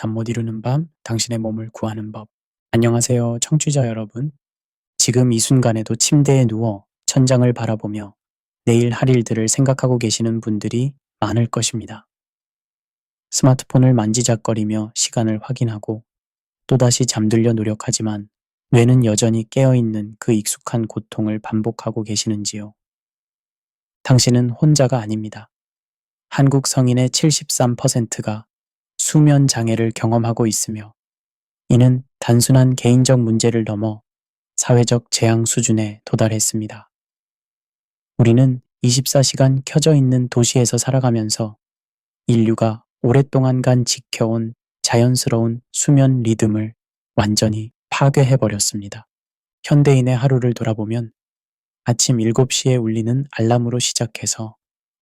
잠 못 이루는 밤, 당신의 몸을 구하는 법. 안녕하세요, 청취자 여러분. 지금 이 순간에도 침대에 누워 천장을 바라보며 내일 할 일들을 생각하고 계시는 분들이 많을 것입니다. 스마트폰을 만지작거리며 시간을 확인하고 또다시 잠들려 노력하지만 뇌는 여전히 깨어있는 그 익숙한 고통을 반복하고 계시는지요? 당신은 혼자가 아닙니다. 한국 성인의 73%가 수면 장애를 경험하고 있으며 이는 단순한 개인적 문제를 넘어 사회적 재앙 수준에 도달했습니다. 우리는 24시간 켜져 있는 도시에서 살아가면서 인류가 오랫동안간 지켜온 자연스러운 수면 리듬을 완전히 파괴해버렸습니다. 현대인의 하루를 돌아보면 아침 7시에 울리는 알람으로 시작해서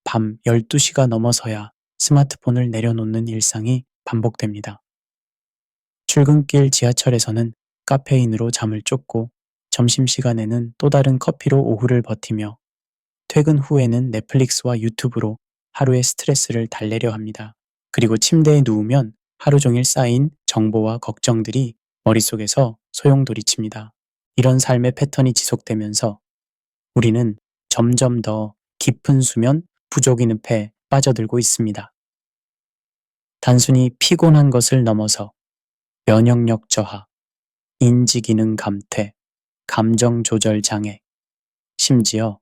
밤 12시가 넘어서야 스마트폰을 내려놓는 일상이 반복됩니다. 출근길 지하철에서는 카페인으로 잠을 쫓고 점심시간에는 또 다른 커피로 오후를 버티며 퇴근 후에는 넷플릭스와 유튜브로 하루의 스트레스를 달래려 합니다. 그리고 침대에 누우면 하루 종일 쌓인 정보와 걱정들이 머릿속에서 소용돌이칩니다. 이런 삶의 패턴이 지속되면서 우리는 점점 더 깊은 수면 부족인 늪에 빠져들고 있습니다. 단순히 피곤한 것을 넘어서 면역력 저하, 인지기능 감퇴, 감정 조절 장애, 심지어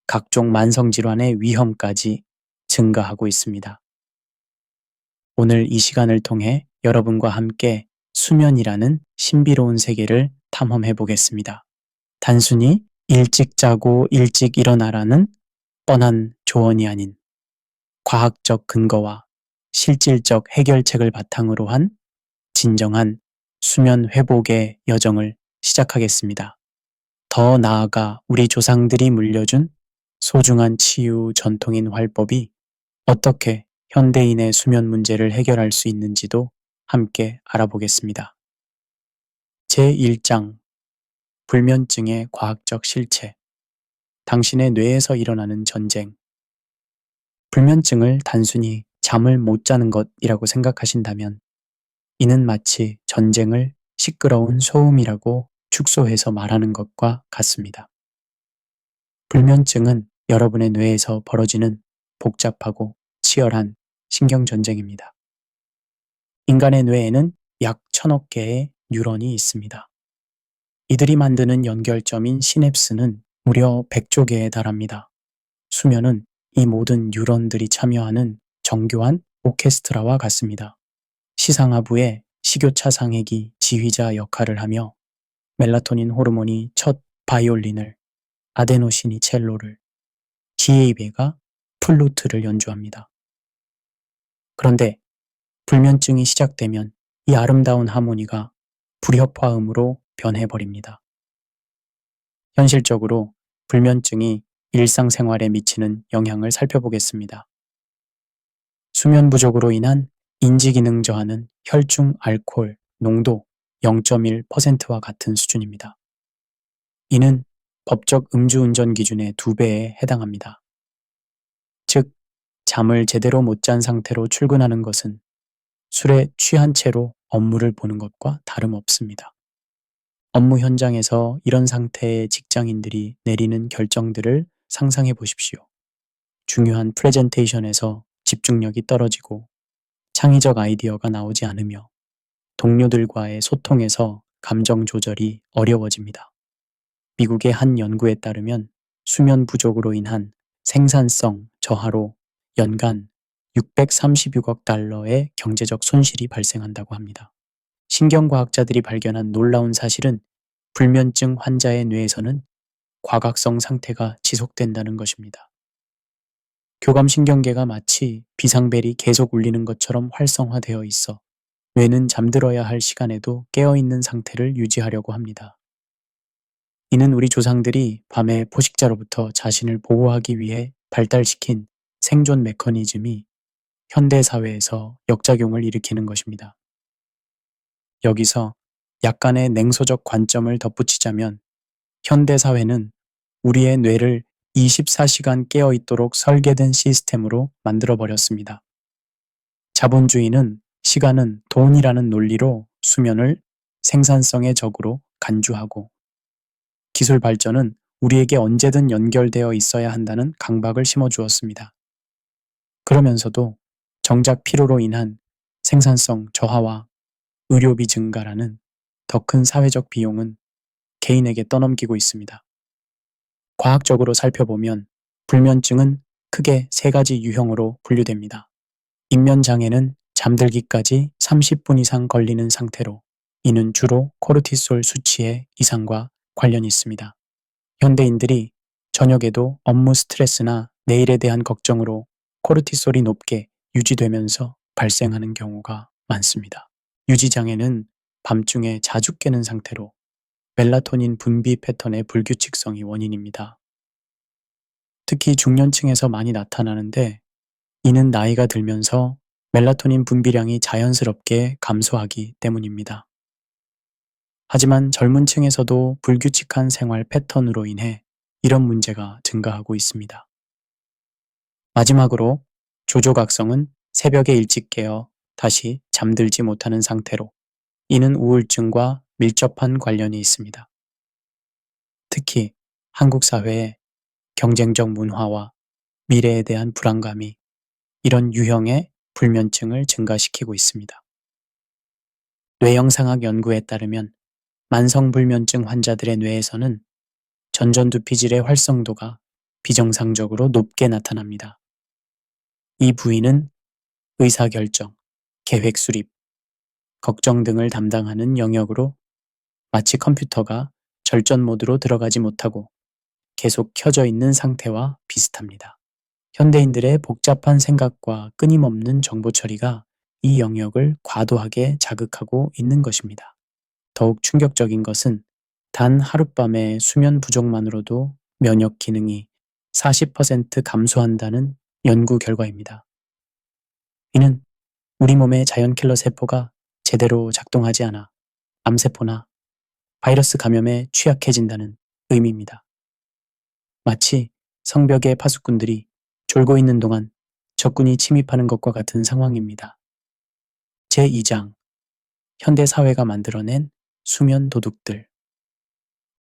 각종 만성질환의 위험까지 증가하고 있습니다. 오늘 이 시간을 통해 여러분과 함께 수면이라는 신비로운 세계를 탐험해 보겠습니다. 단순히 일찍 자고 일찍 일어나라는 뻔한 조언이 아닌 과학적 근거와 실질적 해결책을 바탕으로 한 진정한 수면 회복의 여정을 시작하겠습니다. 더 나아가 우리 조상들이 물려준 소중한 치유 전통인 활법이 어떻게 현대인의 수면 문제를 해결할 수 있는지도 함께 알아보겠습니다. 제1장 불면증의 과학적 실체. 당신의 뇌에서 일어나는 전쟁. 불면증을 단순히 잠을 못 자는 것이라고 생각하신다면 이는 마치 전쟁을 시끄러운 소음이라고 축소해서 말하는 것과 같습니다. 불면증은 여러분의 뇌에서 벌어지는 복잡하고 치열한 신경전쟁입니다. 인간의 뇌에는 약 1000억 개의 뉴런이 있습니다. 이들이 만드는 연결점인 시냅스는 무려 100조 개에 달합니다. 수면은 이 모든 뉴런들이 참여하는 정교한 오케스트라와 같습니다. 시상하부의 식교차상액이 지휘자 역할을 하며 멜라토닌 호르몬이 첫 바이올린을, 아데노신이 첼로를, 지에이베가 플루트를 연주합니다. 그런데 불면증이 시작되면 이 아름다운 하모니가 불협화음으로 변해버립니다. 현실적으로 불면증이 일상생활에 미치는 영향을 살펴보겠습니다. 수면 부족으로 인한 인지기능 저하는 혈중 알코올 농도 0.1%와 같은 수준입니다. 이는 법적 음주운전 기준의 2배에 해당합니다. 즉, 잠을 제대로 못 잔 상태로 출근하는 것은 술에 취한 채로 업무를 보는 것과 다름없습니다. 업무 현장에서 이런 상태의 직장인들이 내리는 결정들을 상상해 보십시오. 중요한 프레젠테이션에서 집중력이 떨어지고 창의적 아이디어가 나오지 않으며 동료들과의 소통에서 감정 조절이 어려워집니다. 미국의 한 연구에 따르면 수면 부족으로 인한 생산성 저하로 연간 636억 달러의 경제적 손실이 발생한다고 합니다. 신경과학자들이 발견한 놀라운 사실은 불면증 환자의 뇌에서는 과각성 상태가 지속된다는 것입니다. 교감신경계가 마치 비상벨이 계속 울리는 것처럼 활성화되어 있어 뇌는 잠들어야 할 시간에도 깨어있는 상태를 유지하려고 합니다. 이는 우리 조상들이 밤에 포식자로부터 자신을 보호하기 위해 발달시킨 생존 메커니즘이 현대사회에서 역작용을 일으키는 것입니다. 여기서 약간의 냉소적 관점을 덧붙이자면 현대사회는 우리의 뇌를 24시간 깨어있도록 설계된 시스템으로 만들어버렸습니다. 자본주의는 시간은 돈이라는 논리로 수면을 생산성의 적으로 간주하고 기술 발전은 우리에게 언제든 연결되어 있어야 한다는 강박을 심어주었습니다. 그러면서도 정작 피로로 인한 생산성 저하와 의료비 증가라는 더 큰 사회적 비용은 개인에게 떠넘기고 있습니다. 과학적으로 살펴보면 불면증은 크게 세 가지 유형으로 분류됩니다. 입면장애는 잠들기까지 30분 이상 걸리는 상태로 이는 주로 코르티솔 수치의 이상과 관련이 있습니다. 현대인들이 저녁에도 업무 스트레스나 내일에 대한 걱정으로 코르티솔이 높게 유지되면서 발생하는 경우가 많습니다. 유지장애는 밤중에 자주 깨는 상태로 멜라토닌 분비 패턴의 불규칙성이 원인입니다. 특히 중년층에서 많이 나타나는데 이는 나이가 들면서 멜라토닌 분비량이 자연스럽게 감소하기 때문입니다. 하지만 젊은 층에서도 불규칙한 생활 패턴으로 인해 이런 문제가 증가하고 있습니다. 마지막으로 조조각성은 새벽에 일찍 깨어 다시 잠들지 못하는 상태로 이는 우울증과 밀접한 관련이 있습니다. 특히 한국 사회의 경쟁적 문화와 미래에 대한 불안감이 이런 유형의 불면증을 증가시키고 있습니다. 뇌영상학 연구에 따르면 만성불면증 환자들의 뇌에서는 전전두피질의 활성도가 비정상적으로 높게 나타납니다. 이 부위는 의사결정, 계획수립, 걱정 등을 담당하는 영역으로 마치 컴퓨터가 절전 모드로 들어가지 못하고 계속 켜져 있는 상태와 비슷합니다. 현대인들의 복잡한 생각과 끊임없는 정보 처리가 이 영역을 과도하게 자극하고 있는 것입니다. 더욱 충격적인 것은 단 하룻밤의 수면 부족만으로도 면역 기능이 40% 감소한다는 연구 결과입니다. 이는 우리 몸의 자연킬러 세포가 제대로 작동하지 않아 암세포나 바이러스 감염에 취약해진다는 의미입니다. 마치 성벽의 파수꾼들이 졸고 있는 동안 적군이 침입하는 것과 같은 상황입니다. 제2장 현대사회가 만들어낸 수면 도둑들.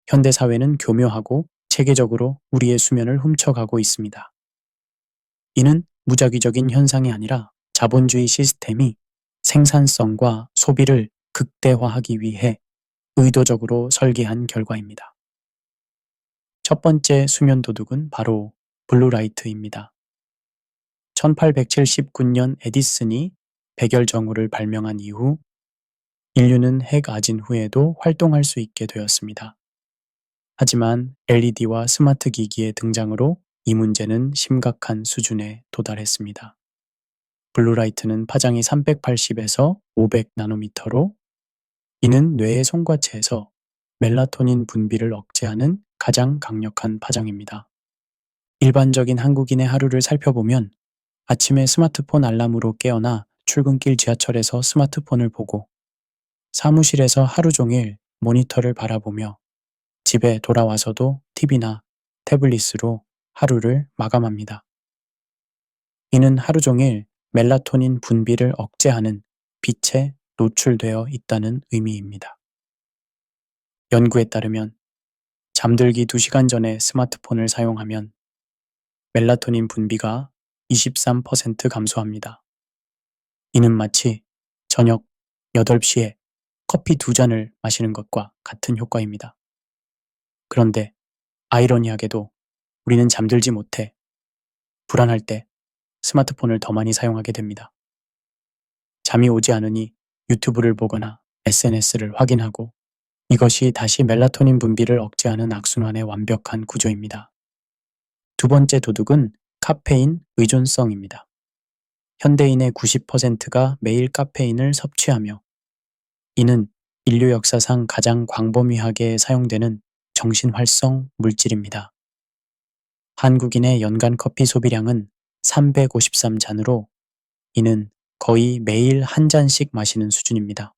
현대사회는 교묘하고 체계적으로 우리의 수면을 훔쳐가고 있습니다. 이는 무작위적인 현상이 아니라 자본주의 시스템이 생산성과 소비를 극대화하기 위해 의도적으로 설계한 결과입니다. 첫 번째 수면 도둑은 바로 블루라이트입니다. 1879년 에디슨이 백열정후를 발명한 이후 인류는 핵 아진 후에도 활동할 수 있게 되었습니다. 하지만 LED와 스마트 기기의 등장으로 이 문제는 심각한 수준에 도달했습니다. 블루라이트는 파장이 380에서 500 나노미터로 이는 뇌의 송과체에서 멜라토닌 분비를 억제하는 가장 강력한 파장입니다. 일반적인 한국인의 하루를 살펴보면 아침에 스마트폰 알람으로 깨어나 출근길 지하철에서 스마트폰을 보고 사무실에서 하루 종일 모니터를 바라보며 집에 돌아와서도 TV나 태블릿으로 하루를 마감합니다. 이는 하루 종일 멜라토닌 분비를 억제하는 빛에 노출되어 있다는 의미입니다. 연구에 따르면 잠들기 2시간 전에 스마트폰을 사용하면 멜라토닌 분비가 23% 감소합니다. 이는 마치 저녁 8시에 커피 2잔을 마시는 것과 같은 효과입니다. 그런데 아이러니하게도 우리는 잠들지 못해 불안할 때 스마트폰을 더 많이 사용하게 됩니다. 잠이 오지 않으니 유튜브를 보거나 SNS를 확인하고 이것이 다시 멜라토닌 분비를 억제하는 악순환의 완벽한 구조입니다. 두 번째 도둑은 카페인 의존성입니다. 현대인의 90%가 매일 카페인을 섭취하며 이는 인류 역사상 가장 광범위하게 사용되는 정신활성 물질입니다. 한국인의 연간 커피 소비량은 353잔으로 이는 거의 매일 한 잔씩 마시는 수준입니다.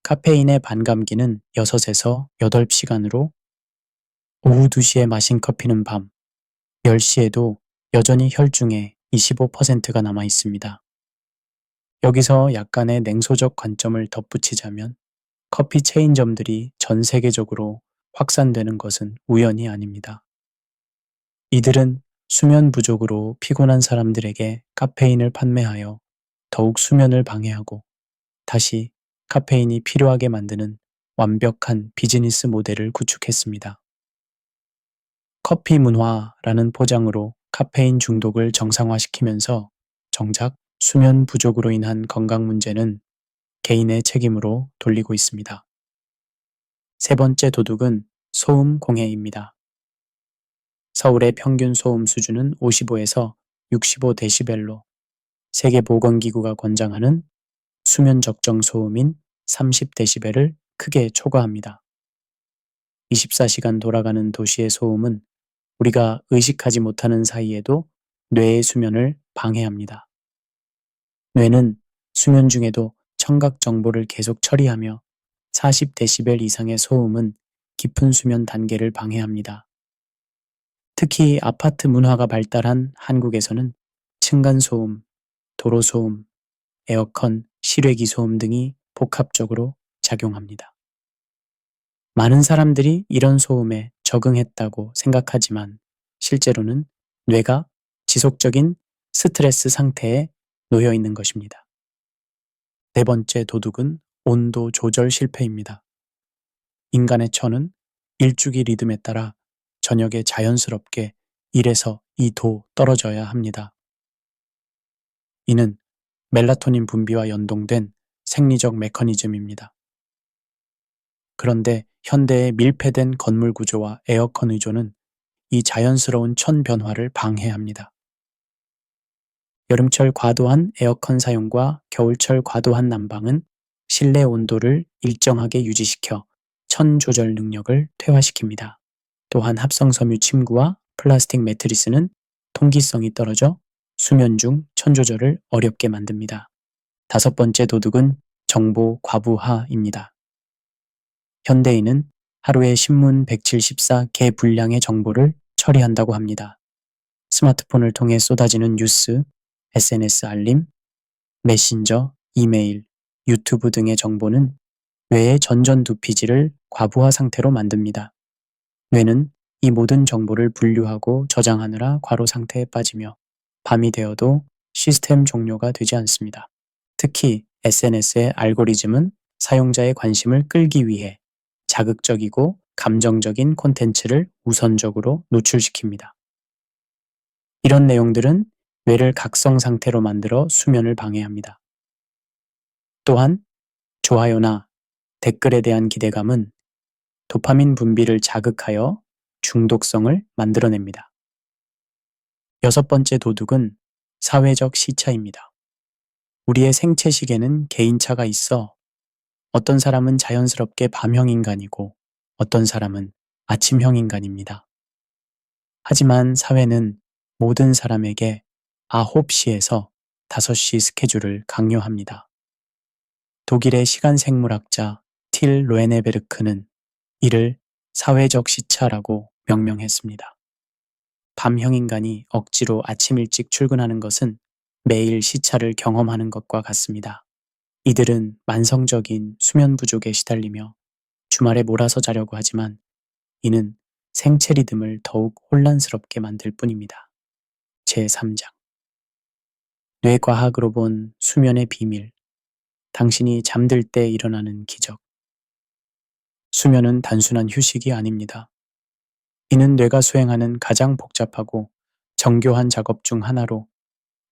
카페인의 반감기는 6에서 8시간으로 오후 2시에 마신 커피는 밤 10시에도 여전히 혈중에 25%가 남아 있습니다. 여기서 약간의 냉소적 관점을 덧붙이자면 커피 체인점들이 전 세계적으로 확산되는 것은 우연이 아닙니다. 이들은 수면 부족으로 피곤한 사람들에게 카페인을 판매하여 더욱 수면을 방해하고 다시 카페인이 필요하게 만드는 완벽한 비즈니스 모델을 구축했습니다. 커피 문화라는 포장으로 카페인 중독을 정상화시키면서 정작 수면 부족으로 인한 건강 문제는 개인의 책임으로 돌리고 있습니다. 세 번째 도둑은 소음 공해입니다. 서울의 평균 소음 수준은 55에서 65데시벨로 세계보건기구가 권장하는 수면 적정 소음인 30데시벨을 크게 초과합니다. 24시간 돌아가는 도시의 소음은 우리가 의식하지 못하는 사이에도 뇌의 수면을 방해합니다. 뇌는 수면 중에도 청각 정보를 계속 처리하며 40데시벨 이상의 소음은 깊은 수면 단계를 방해합니다. 특히 아파트 문화가 발달한 한국에서는 층간소음, 도로소음, 에어컨, 실외기 소음 등이 복합적으로 작용합니다. 많은 사람들이 이런 소음에 적응했다고 생각하지만 실제로는 뇌가 지속적인 스트레스 상태에 놓여 있는 것입니다. 네 번째 도둑은 온도 조절 실패입니다. 인간의 처는 일주기 리듬에 따라 저녁에 자연스럽게 1에서 2도 떨어져야 합니다. 이는 멜라토닌 분비와 연동된 생리적 메커니즘입니다. 그런데 현대의 밀폐된 건물 구조와 에어컨 의존은 이 자연스러운 천 변화를 방해합니다. 여름철 과도한 에어컨 사용과 겨울철 과도한 난방은 실내 온도를 일정하게 유지시켜 천 조절 능력을 퇴화시킵니다. 또한 합성섬유 침구와 플라스틱 매트리스는 통기성이 떨어져 수면 중 천 조절을 어렵게 만듭니다. 다섯 번째 도둑은 정보 과부하입니다. 현대인은 하루에 신문 174개 분량의 정보를 처리한다고 합니다. 스마트폰을 통해 쏟아지는 뉴스, SNS 알림, 메신저, 이메일, 유튜브 등의 정보는 뇌의 전전두피질을 과부하 상태로 만듭니다. 뇌는 이 모든 정보를 분류하고 저장하느라 과로 상태에 빠지며 밤이 되어도 시스템 종료가 되지 않습니다. 특히 SNS의 알고리즘은 사용자의 관심을 끌기 위해 자극적이고 감정적인 콘텐츠를 우선적으로 노출시킵니다. 이런 내용들은 뇌를 각성 상태로 만들어 수면을 방해합니다. 또한 좋아요나 댓글에 대한 기대감은 도파민 분비를 자극하여 중독성을 만들어냅니다. 여섯 번째 도둑은 사회적 시차입니다. 우리의 생체 시계는 개인차가 있어 어떤 사람은 자연스럽게 밤형 인간이고 어떤 사람은 아침형 인간입니다. 하지만 사회는 모든 사람에게 9시에서 5시 스케줄을 강요합니다. 독일의 시간 생물학자 틸 로에네베르크는 이를 사회적 시차라고 명명했습니다. 밤형 인간이 억지로 아침 일찍 출근하는 것은 매일 시차를 경험하는 것과 같습니다. 이들은 만성적인 수면 부족에 시달리며 주말에 몰아서 자려고 하지만 이는 생체 리듬을 더욱 혼란스럽게 만들 뿐입니다. 제3장 뇌과학으로 본 수면의 비밀 당신이 잠들 때 일어나는 기적 수면은 단순한 휴식이 아닙니다. 이는 뇌가 수행하는 가장 복잡하고 정교한 작업 중 하나로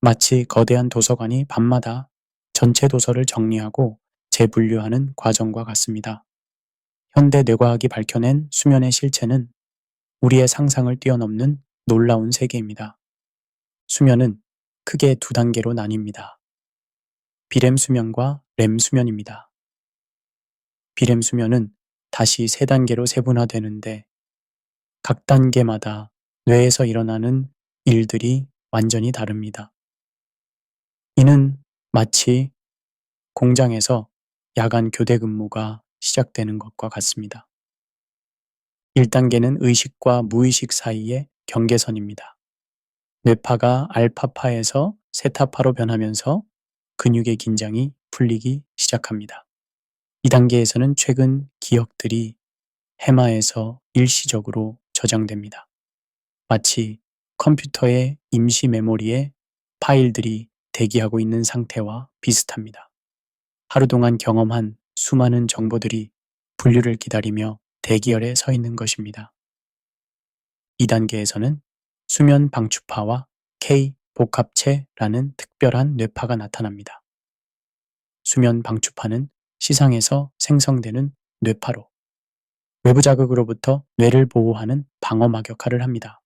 마치 거대한 도서관이 밤마다 전체 도서를 정리하고 재분류하는 과정과 같습니다. 현대 뇌과학이 밝혀낸 수면의 실체는 우리의 상상을 뛰어넘는 놀라운 세계입니다. 수면은 크게 두 단계로 나뉩니다. 비렘 수면과 렘 수면입니다. 비렘 수면은 다시 세 단계로 세분화되는데 각 단계마다 뇌에서 일어나는 일들이 완전히 다릅니다. 이는 마치 공장에서 야간 교대 근무가 시작되는 것과 같습니다. 1단계는 의식과 무의식 사이의 경계선입니다. 뇌파가 알파파에서 세타파로 변하면서 근육의 긴장이 풀리기 시작합니다. 이 단계에서는 최근 기억들이 해마에서 일시적으로 저장됩니다. 마치 컴퓨터의 임시 메모리에 파일들이 대기하고 있는 상태와 비슷합니다. 하루 동안 경험한 수많은 정보들이 분류를 기다리며 대기열에 서 있는 것입니다. 이 단계에서는 수면 방추파와 K 복합체라는 특별한 뇌파가 나타납니다. 수면 방추파는 시상에서 생성되는 뇌파로 외부 자극으로부터 뇌를 보호하는 방어막 역할을 합니다.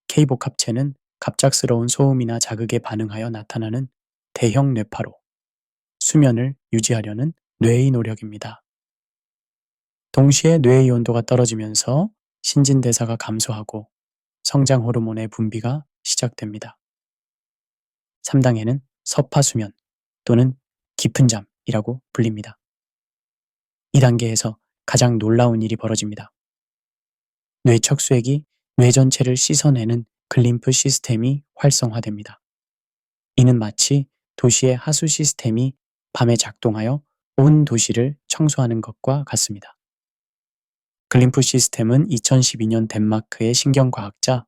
K 복합체는 갑작스러운 소음이나 자극에 반응하여 나타나는 대형 뇌파로 수면을 유지하려는 뇌의 노력입니다. 동시에 뇌의 온도가 떨어지면서 신진대사가 감소하고 성장 호르몬의 분비가 시작됩니다. 3단계는 서파수면 또는 깊은 잠이라고 불립니다. 이 단계에서 가장 놀라운 일이 벌어집니다. 뇌 척수액이 뇌 전체를 씻어내는 글림프 시스템이 활성화됩니다. 이는 마치 도시의 하수 시스템이 밤에 작동하여 온 도시를 청소하는 것과 같습니다. 글림프 시스템은 2012년 덴마크의 신경과학자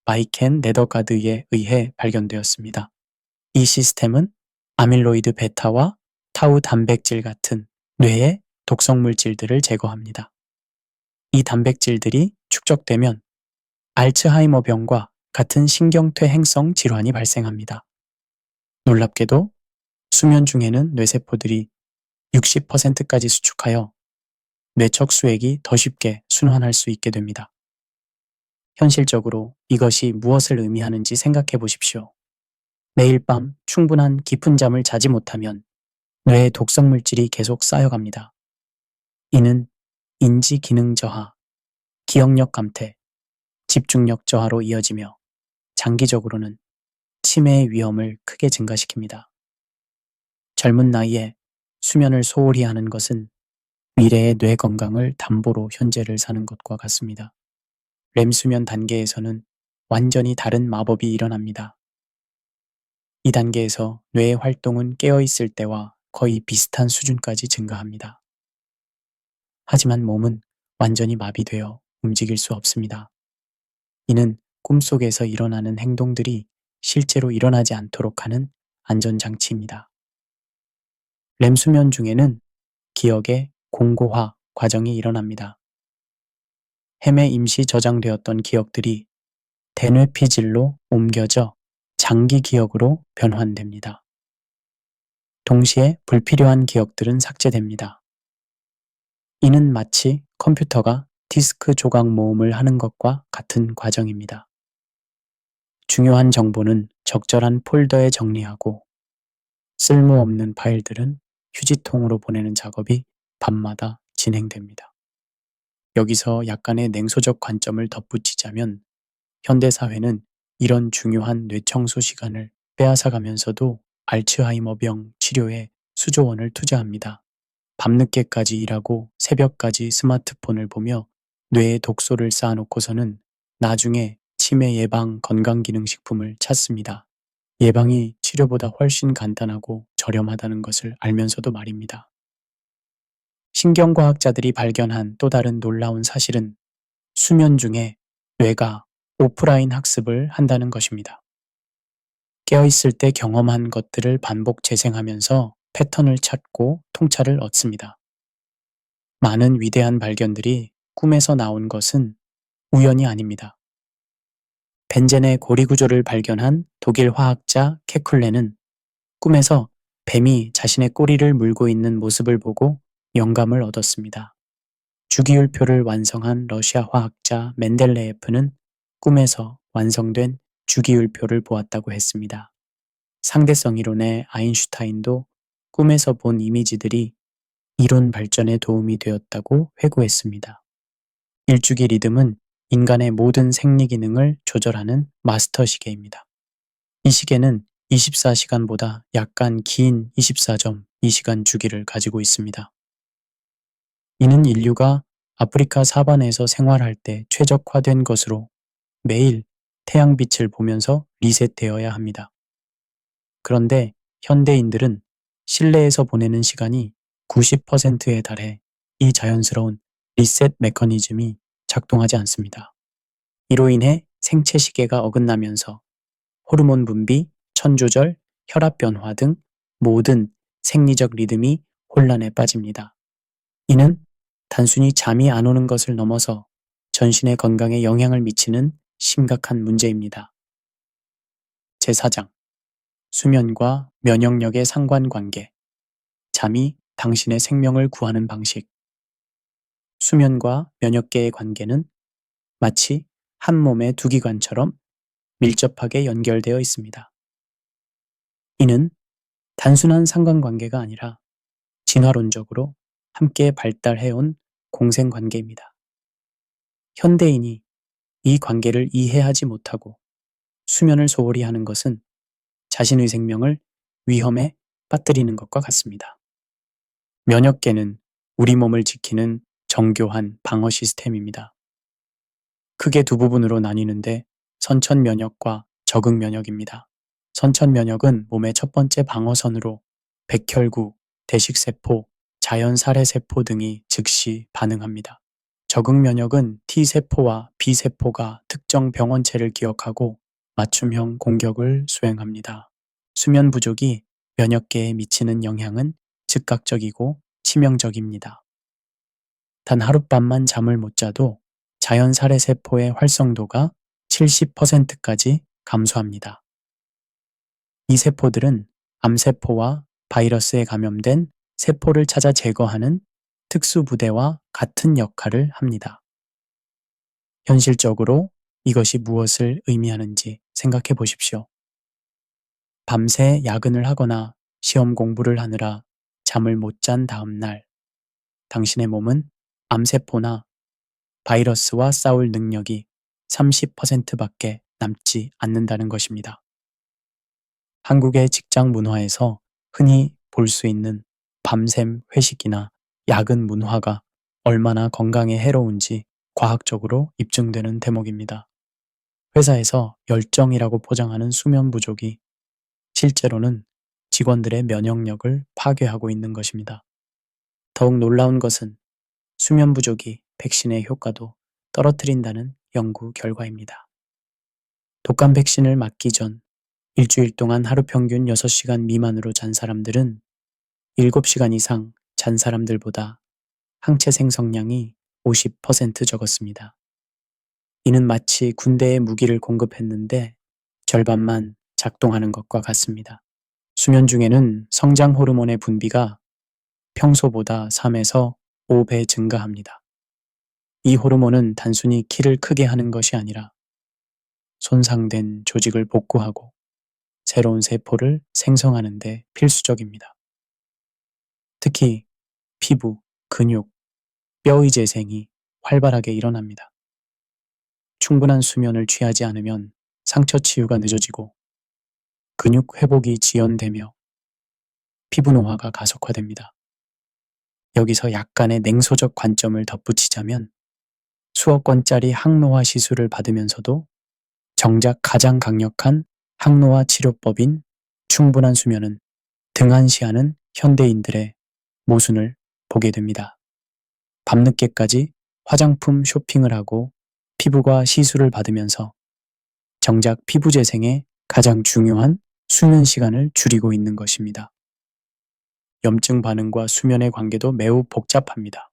마이켄 네더가드에 의해 발견되었습니다. 이 시스템은 아밀로이드 베타와 타우 단백질 같은 뇌의 독성 물질들을 제거합니다. 이 단백질들이 축적되면 알츠하이머병과 같은 신경퇴행성 질환이 발생합니다. 놀랍게도 수면 중에는 뇌세포들이 60%까지 수축하여 뇌척수액이 더 쉽게 순환할 수 있게 됩니다. 현실적으로 이것이 무엇을 의미하는지 생각해 보십시오. 매일 밤 충분한 깊은 잠을 자지 못하면 뇌의 독성 물질이 계속 쌓여갑니다. 이는 인지 기능 저하, 기억력 감퇴, 집중력 저하로 이어지며 장기적으로는 치매의 위험을 크게 증가시킵니다. 젊은 나이에 수면을 소홀히 하는 것은 미래의 뇌 건강을 담보로 현재를 사는 것과 같습니다. 렘 수면 단계에서는 완전히 다른 마법이 일어납니다. 이 단계에서 뇌의 활동은 깨어있을 때와 거의 비슷한 수준까지 증가합니다. 하지만 몸은 완전히 마비되어 움직일 수 없습니다. 이는 꿈속에서 일어나는 행동들이 실제로 일어나지 않도록 하는 안전장치입니다. 렘 수면 중에는 기억의 공고화 과정이 일어납니다. 햄에 임시 저장되었던 기억들이 대뇌피질로 옮겨져 장기 기억으로 변환됩니다. 동시에 불필요한 기억들은 삭제됩니다. 이는 마치 컴퓨터가 디스크 조각 모음을 하는 것과 같은 과정입니다. 중요한 정보는 적절한 폴더에 정리하고 쓸모없는 파일들은 휴지통으로 보내는 작업이 밤마다 진행됩니다. 여기서 약간의 냉소적 관점을 덧붙이자면 현대사회는 이런 중요한 뇌청소 시간을 빼앗아가면서도 알츠하이머병 치료에 수조 원을 투자합니다. 밤늦게까지 일하고 새벽까지 스마트폰을 보며 뇌에 독소를 쌓아놓고서는 나중에 치매 예방 건강기능식품을 찾습니다. 예방이 치료보다 훨씬 간단하고 저렴하다는 것을 알면서도 말입니다. 신경과학자들이 발견한 또 다른 놀라운 사실은 수면 중에 뇌가 오프라인 학습을 한다는 것입니다. 깨어있을 때 경험한 것들을 반복 재생하면서 패턴을 찾고 통찰을 얻습니다. 많은 위대한 발견들이 꿈에서 나온 것은 우연이 아닙니다. 벤젠의 고리 구조를 발견한 독일 화학자 케쿨레는 꿈에서 뱀이 자신의 꼬리를 물고 있는 모습을 보고 영감을 얻었습니다. 주기율표를 완성한 러시아 화학자 멘델레예프는 꿈에서 완성된 주기율표를 보았다고 했습니다. 상대성 이론의 아인슈타인도 꿈에서 본 이미지들이 이론 발전에 도움이 되었다고 회고했습니다. 일주기 리듬은 인간의 모든 생리 기능을 조절하는 마스터 시계입니다. 이 시계는 24시간보다 약간 긴 24.2시간 주기를 가지고 있습니다. 이는 인류가 아프리카 사반에서 생활할 때 최적화된 것으로 매일 태양빛을 보면서 리셋되어야 합니다. 그런데 현대인들은 실내에서 보내는 시간이 90%에 달해 이 자연스러운 리셋 메커니즘이 작동하지 않습니다. 이로 인해 생체 시계가 어긋나면서 호르몬 분비, 천 조절, 혈압 변화 등 모든 생리적 리듬이 혼란에 빠집니다. 이는 단순히 잠이 안 오는 것을 넘어서 전신의 건강에 영향을 미치는 심각한 문제입니다. 제4장 수면과 면역력의 상관관계. 잠이 당신의 생명을 구하는 방식. 수면과 면역계의 관계는 마치 한 몸의 두 기관처럼 밀접하게 연결되어 있습니다. 이는 단순한 상관관계가 아니라 진화론적으로 함께 발달해온 공생관계입니다. 현대인이 이 관계를 이해하지 못하고 수면을 소홀히 하는 것은 자신의 생명을 위험에 빠뜨리는 것과 같습니다. 면역계는 우리 몸을 지키는 정교한 방어 시스템입니다. 크게 두 부분으로 나뉘는데 선천 면역과 적응 면역입니다. 선천 면역은 몸의 첫 번째 방어선으로 백혈구, 대식세포, 자연 살해세포 등이 즉시 반응합니다. 적응 면역은 T세포와 B세포가 특정 병원체를 기억하고 맞춤형 공격을 수행합니다. 수면 부족이 면역계에 미치는 영향은 즉각적이고 치명적입니다. 단 하룻밤만 잠을 못 자도 자연 살해세포의 활성도가 70%까지 감소합니다. 이 세포들은 암세포와 바이러스에 감염된 세포를 찾아 제거하는 특수부대와 같은 역할을 합니다. 현실적으로 이것이 무엇을 의미하는지 생각해 보십시오. 밤새 야근을 하거나 시험 공부를 하느라 잠을 못 잔 다음 날, 당신의 몸은 암세포나 바이러스와 싸울 능력이 30%밖에 남지 않는다는 것입니다. 한국의 직장 문화에서 흔히 볼 수 있는 밤샘 회식이나 야근 문화가 얼마나 건강에 해로운지 과학적으로 입증되는 대목입니다. 회사에서 열정이라고 포장하는 수면 부족이 실제로는 직원들의 면역력을 파괴하고 있는 것입니다. 더욱 놀라운 것은 수면 부족이 백신의 효과도 떨어뜨린다는 연구 결과입니다. 독감 백신을 맞기 전 일주일 동안 하루 평균 6시간 미만으로 잔 사람들은 7시간 이상 잔 사람들보다 항체 생성량이 50% 적었습니다. 이는 마치 군대에 무기를 공급했는데 절반만 작동하는 것과 같습니다. 수면 중에는 성장 호르몬의 분비가 평소보다 3에서 5배 증가합니다. 이 호르몬은 단순히 키를 크게 하는 것이 아니라 손상된 조직을 복구하고 새로운 세포를 생성하는 데 필수적입니다. 특히 피부, 근육, 뼈의 재생이 활발하게 일어납니다. 충분한 수면을 취하지 않으면 상처 치유가 늦어지고 근육 회복이 지연되며 피부 노화가 가속화됩니다. 여기서 약간의 냉소적 관점을 덧붙이자면 수억 원짜리 항노화 시술을 받으면서도 정작 가장 강력한 항노화 치료법인 충분한 수면은 등한시하는 현대인들의 모순을 보게 됩니다. 밤늦게까지 화장품 쇼핑을 하고 피부과 시술을 받으면서 정작 피부 재생에 가장 중요한 수면 시간을 줄이고 있는 것입니다. 염증 반응과 수면의 관계도 매우 복잡합니다.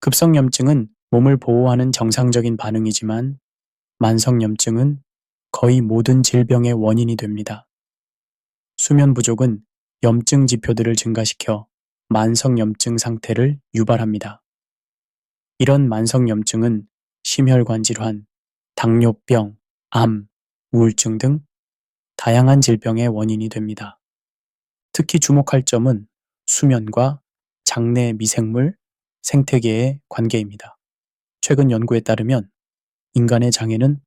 급성염증은 몸을 보호하는 정상적인 반응이지만 만성염증은 거의 모든 질병의 원인이 됩니다. 수면 부족은 염증 지표들을 증가시켜 만성염증 상태를 유발합니다. 이런 만성염증은 심혈관 질환, 당뇨병, 암, 우울증 등 다양한 질병의 원인이 됩니다. 특히 주목할 점은 수면과 장내 미생물, 생태계의 관계입니다. 최근 연구에 따르면 인간의 장에는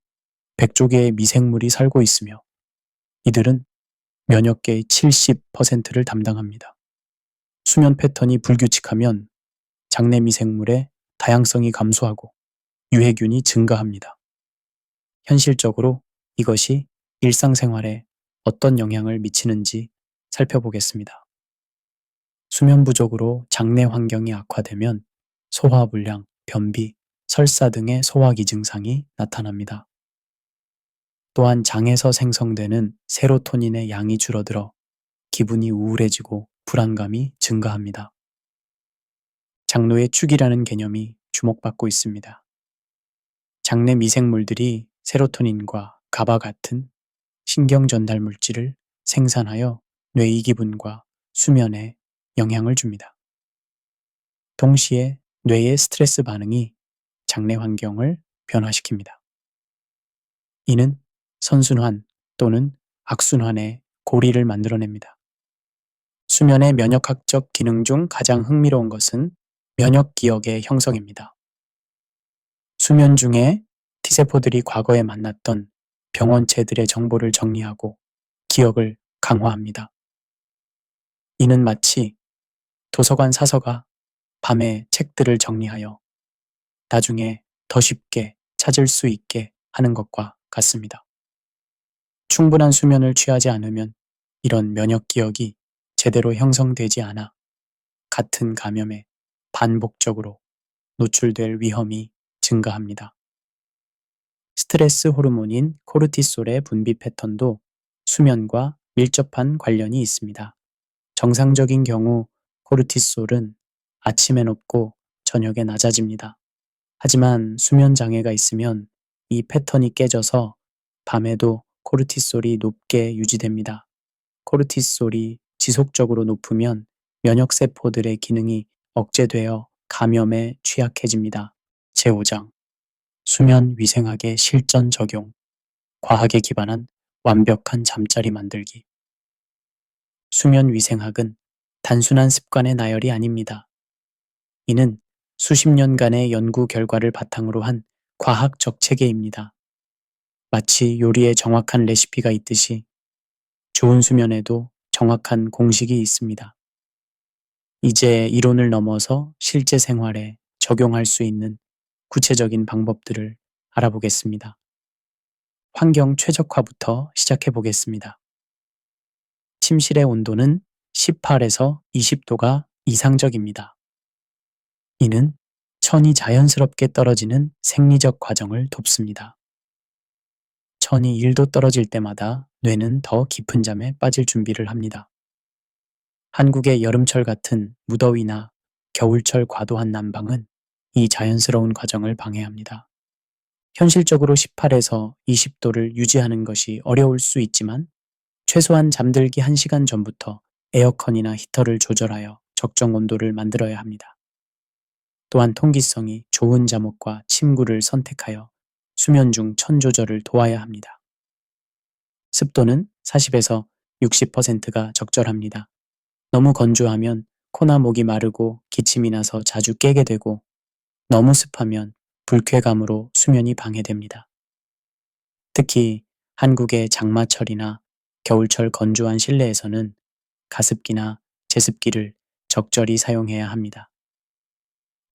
100조 개의 미생물이 살고 있으며 이들은 면역계의 70%를 담당합니다. 수면 패턴이 불규칙하면 장내 미생물의 다양성이 감소하고 유해균이 증가합니다. 현실적으로 이것이 일상생활에 어떤 영향을 미치는지 살펴보겠습니다. 수면 부족으로 장내 환경이 악화되면 소화불량, 변비, 설사 등의 소화기 증상이 나타납니다. 또한 장에서 생성되는 세로토닌의 양이 줄어들어 기분이 우울해지고 불안감이 증가합니다. 장노의 축이라는 개념이 주목받고 있습니다. 장내 미생물들이 세로토닌과 가바 같은 신경 전달 물질을 생산하여 뇌의 기분과 수면에 영향을 줍니다. 동시에 뇌의 스트레스 반응이 장내 환경을 변화시킵니다. 이는 선순환 또는 악순환의 고리를 만들어냅니다. 수면의 면역학적 기능 중 가장 흥미로운 것은 면역 기억의 형성입니다. 수면 중에 T세포들이 과거에 만났던 병원체들의 정보를 정리하고 기억을 강화합니다. 이는 마치 도서관 사서가 밤에 책들을 정리하여 나중에 더 쉽게 찾을 수 있게 하는 것과 같습니다. 충분한 수면을 취하지 않으면 이런 면역 기억이 제대로 형성되지 않아 같은 감염에 반복적으로 노출될 위험이 증가합니다. 스트레스 호르몬인 코르티솔의 분비 패턴도 수면과 밀접한 관련이 있습니다. 정상적인 경우 코르티솔은 아침에 높고 저녁에 낮아집니다. 하지만 수면 장애가 있으면 이 패턴이 깨져서 밤에도 코르티솔이 높게 유지됩니다. 코르티솔이 지속적으로 높으면 면역세포들의 기능이 억제되어 감염에 취약해집니다. 제5장 수면 위생학의 실전 적용, 과학에 기반한 완벽한 잠자리 만들기. 수면 위생학은 단순한 습관의 나열이 아닙니다. 이는 수십 년간의 연구 결과를 바탕으로 한 과학적 체계입니다. 마치 요리에 정확한 레시피가 있듯이 좋은 수면에도 정확한 공식이 있습니다. 이제 이론을 넘어서 실제 생활에 적용할 수 있는 구체적인 방법들을 알아보겠습니다. 환경 최적화부터 시작해 보겠습니다. 침실의 온도는 18에서 20도가 이상적입니다. 이는 천이 자연스럽게 떨어지는 생리적 과정을 돕습니다. 천이 1도 떨어질 때마다 뇌는 더 깊은 잠에 빠질 준비를 합니다. 한국의 여름철 같은 무더위나 겨울철 과도한 난방은 이 자연스러운 과정을 방해합니다. 현실적으로 18에서 20도를 유지하는 것이 어려울 수 있지만 최소한 잠들기 1시간 전부터 에어컨이나 히터를 조절하여 적정 온도를 만들어야 합니다. 또한 통기성이 좋은 잠옷과 침구를 선택하여 수면 중 천 조절을 도와야 합니다. 습도는 40에서 60%가 적절합니다. 너무 건조하면 코나 목이 마르고 기침이 나서 자주 깨게 되고 너무 습하면 불쾌감으로 수면이 방해됩니다. 특히 한국의 장마철이나 겨울철 건조한 실내에서는 가습기나 제습기를 적절히 사용해야 합니다.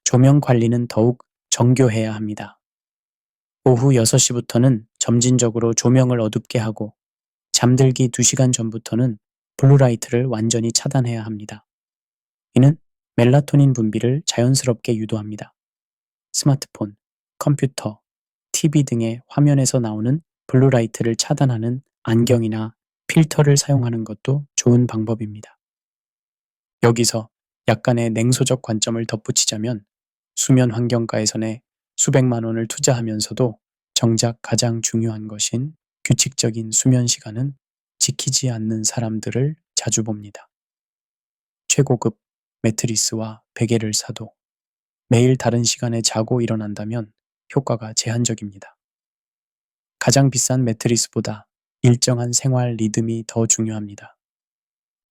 조명 관리는 더욱 정교해야 합니다. 오후 6시부터는 점진적으로 조명을 어둡게 하고 잠들기 2시간 전부터는 블루라이트를 완전히 차단해야 합니다. 이는 멜라토닌 분비를 자연스럽게 유도합니다. 스마트폰, 컴퓨터, TV 등의 화면에서 나오는 블루라이트를 차단하는 안경이나 필터를 사용하는 것도 좋은 방법입니다. 여기서 약간의 냉소적 관점을 덧붙이자면 수면 환경가에서는 수백만 원을 투자하면서도 정작 가장 중요한 것인 규칙적인 수면 시간은 지키지 않는 사람들을 자주 봅니다. 최고급 매트리스와 베개를 사도 매일 다른 시간에 자고 일어난다면 효과가 제한적입니다. 가장 비싼 매트리스보다 일정한 생활 리듬이 더 중요합니다.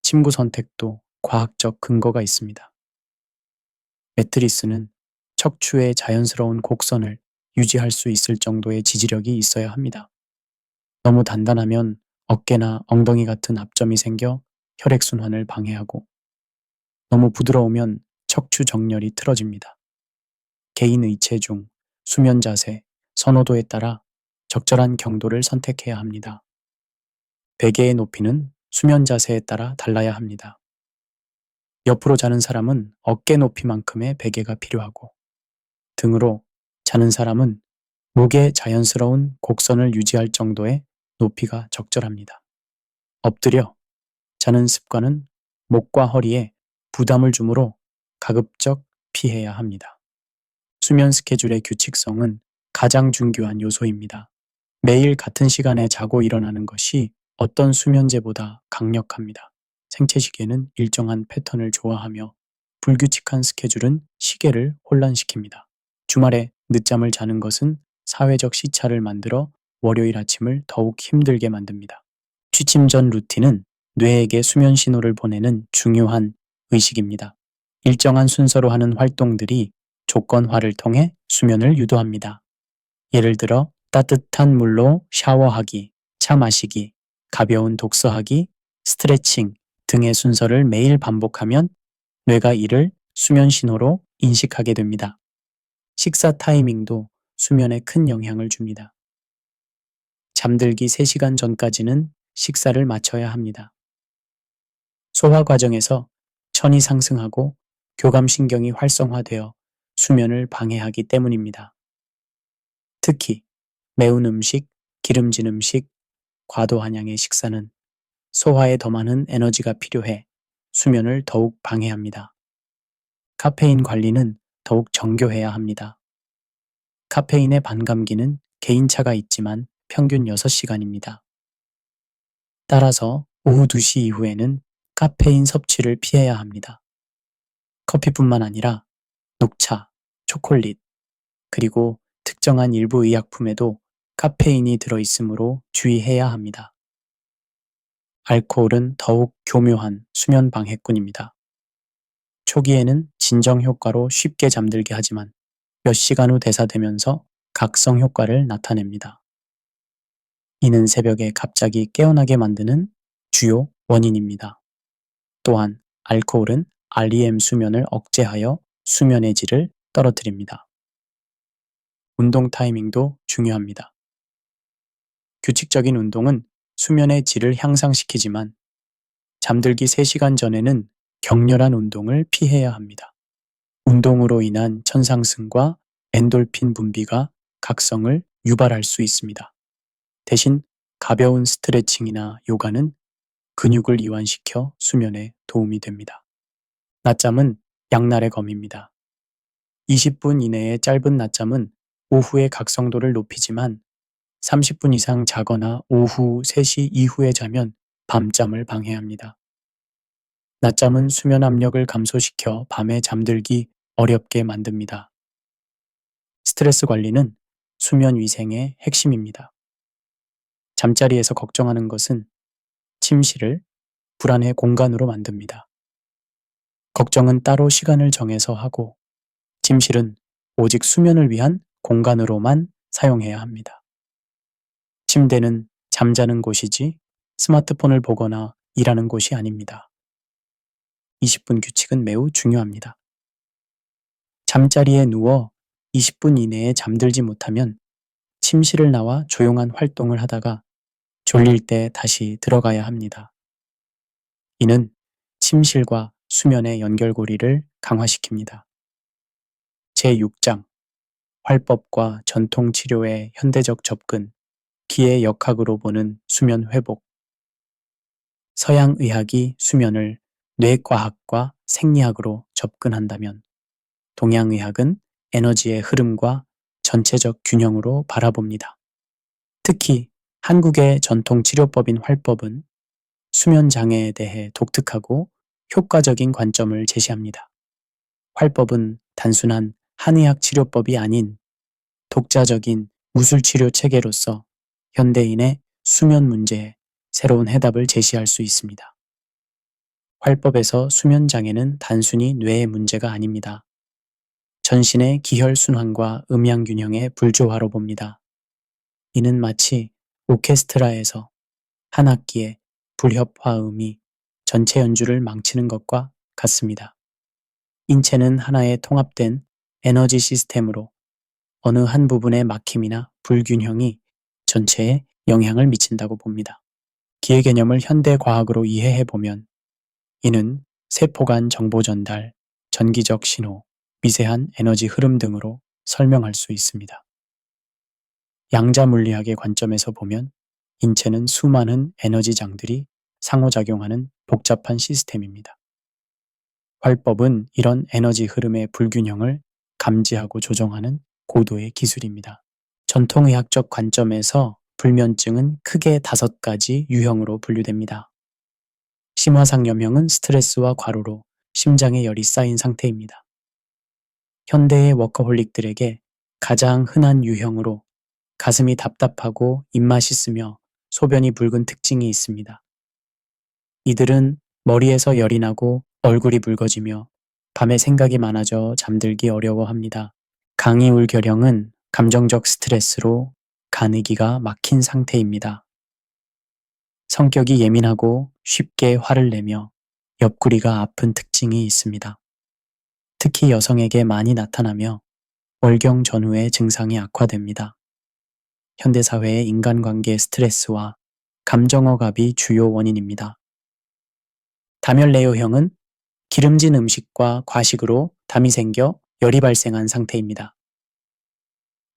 침구 선택도 과학적 근거가 있습니다. 매트리스는 척추의 자연스러운 곡선을 유지할 수 있을 정도의 지지력이 있어야 합니다. 너무 단단하면 어깨나 엉덩이 같은 압점이 생겨 혈액순환을 방해하고 너무 부드러우면 척추 정렬이 틀어집니다. 개인의 체중, 수면 자세, 선호도에 따라 적절한 경도를 선택해야 합니다. 베개의 높이는 수면 자세에 따라 달라야 합니다. 옆으로 자는 사람은 어깨 높이만큼의 베개가 필요하고, 등으로 자는 사람은 목의 자연스러운 곡선을 유지할 정도의 높이가 적절합니다. 엎드려 자는 습관은 목과 허리에 부담을 주므로 가급적 피해야 합니다. 수면 스케줄의 규칙성은 가장 중요한 요소입니다. 매일 같은 시간에 자고 일어나는 것이 어떤 수면제보다 강력합니다. 생체시계는 일정한 패턴을 좋아하며 불규칙한 스케줄은 시계를 혼란시킵니다. 주말에 늦잠을 자는 것은 사회적 시차를 만들어 월요일 아침을 더욱 힘들게 만듭니다. 취침 전 루틴은 뇌에게 수면 신호를 보내는 중요한 의식입니다. 일정한 순서로 하는 활동들이 조건화를 통해 수면을 유도합니다. 예를 들어 따뜻한 물로 샤워하기, 차 마시기, 가벼운 독서하기, 스트레칭 등의 순서를 매일 반복하면 뇌가 이를 수면 신호로 인식하게 됩니다. 식사 타이밍도 수면에 큰 영향을 줍니다. 잠들기 3시간 전까지는 식사를 마쳐야 합니다. 소화 과정에서 천이 상승하고 교감신경이 활성화되어 수면을 방해하기 때문입니다. 특히 매운 음식, 기름진 음식, 과도한량의 식사는 소화에 더 많은 에너지가 필요해 수면을 더욱 방해합니다. 카페인 관리는 더욱 정교해야 합니다. 카페인의 반감기는 개인차가 있지만 평균 6시간입니다. 따라서 오후 2시 이후에는 카페인 섭취를 피해야 합니다. 커피뿐만 아니라 녹차, 초콜릿, 그리고 특정한 일부 의약품에도 카페인이 들어있으므로 주의해야 합니다. 알코올은 더욱 교묘한 수면 방해꾼입니다. 초기에는 진정 효과로 쉽게 잠들게 하지만 몇 시간 후 대사되면서 각성 효과를 나타냅니다. 이는 새벽에 갑자기 깨어나게 만드는 주요 원인입니다. 또한 알코올은 REM 수면을 억제하여 수면의 질을 떨어뜨립니다. 운동 타이밍도 중요합니다. 규칙적인 운동은 수면의 질을 향상시키지만 잠들기 3시간 전에는 격렬한 운동을 피해야 합니다. 운동으로 인한 천상승과 엔돌핀 분비가 각성을 유발할 수 있습니다. 대신 가벼운 스트레칭이나 요가는 근육을 이완시켜 수면에 도움이 됩니다. 낮잠은 양날의 검입니다. 20분 이내의 짧은 낮잠은 오후의 각성도를 높이지만 30분 이상 자거나 오후 3시 이후에 자면 밤잠을 방해합니다. 낮잠은 수면 압력을 감소시켜 밤에 잠들기 어렵게 만듭니다. 스트레스 관리는 수면 위생의 핵심입니다. 잠자리에서 걱정하는 것은 침실을 불안의 공간으로 만듭니다. 걱정은 따로 시간을 정해서 하고 침실은 오직 수면을 위한 공간으로만 사용해야 합니다. 침대는 잠자는 곳이지 스마트폰을 보거나 일하는 곳이 아닙니다. 20분 규칙은 매우 중요합니다. 잠자리에 누워 20분 이내에 잠들지 못하면 침실을 나와 조용한 활동을 하다가 졸릴 때 다시 들어가야 합니다. 이는 침실과 수면의 연결고리를 강화시킵니다. 제6장 활법과 전통치료의 현대적 접근, 기의 역학으로 보는 수면 회복. 서양 의학이 수면을 뇌과학과 생리학으로 접근한다면 동양 의학은 에너지의 흐름과 전체적 균형으로 바라봅니다. 특히 한국의 전통치료법인 활법은 수면 장애에 대해 독특하고 효과적인 관점을 제시합니다. 활법은 단순한 한의학 치료법이 아닌 독자적인 무술치료 체계로서 현대인의 수면 문제에 새로운 해답을 제시할 수 있습니다. 활법에서 수면 장애는 단순히 뇌의 문제가 아닙니다. 전신의 기혈순환과 음양균형의 불조화로 봅니다. 이는 마치 오케스트라에서 한 악기의 불협화음이 전체 연주를 망치는 것과 같습니다. 인체는 하나의 통합된 에너지 시스템으로 어느 한 부분의 막힘이나 불균형이 전체에 영향을 미친다고 봅니다. 기의 개념을 현대 과학으로 이해해 보면 이는 세포 간 정보 전달, 전기적 신호, 미세한 에너지 흐름 등으로 설명할 수 있습니다. 양자 물리학의 관점에서 보면 인체는 수많은 에너지장들이 상호작용하는 복잡한 시스템입니다. 활법은 이런 에너지 흐름의 불균형을 감지하고 조정하는 고도의 기술입니다. 전통의학적 관점에서 불면증은 크게 5가지 유형으로 분류됩니다. 심화상염형은 스트레스와 과로로 심장에 열이 쌓인 상태입니다. 현대의 워커홀릭들에게 가장 흔한 유형으로 가슴이 답답하고 입맛이 쓰며 소변이 붉은 특징이 있습니다. 이들은 머리에서 열이 나고 얼굴이 붉어지며 밤에 생각이 많아져 잠들기 어려워합니다. 강이울결형은 감정적 스트레스로 가느기가 막힌 상태입니다. 성격이 예민하고 쉽게 화를 내며 옆구리가 아픈 특징이 있습니다. 특히 여성에게 많이 나타나며 월경 전후에 증상이 악화됩니다. 현대사회의 인간관계 스트레스와 감정억압이 주요 원인입니다. 다멸레오형은 기름진 음식과 과식으로 담이 생겨 열이 발생한 상태입니다.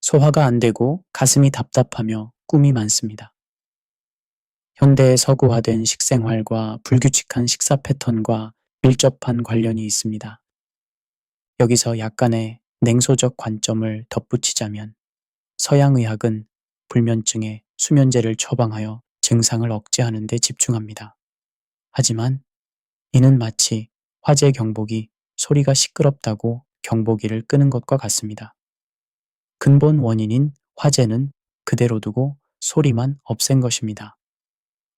소화가 안 되고 가슴이 답답하며 꿈이 많습니다. 현대의 서구화된 식생활과 불규칙한 식사 패턴과 밀접한 관련이 있습니다. 여기서 약간의 냉소적 관점을 덧붙이자면 서양의학은 불면증에 수면제를 처방하여 증상을 억제하는 데 집중합니다. 하지만 이는 마치 화재 경보기 소리가 시끄럽다고 경보기를 끄는 것과 같습니다. 근본 원인인 화재는 그대로 두고 소리만 없앤 것입니다.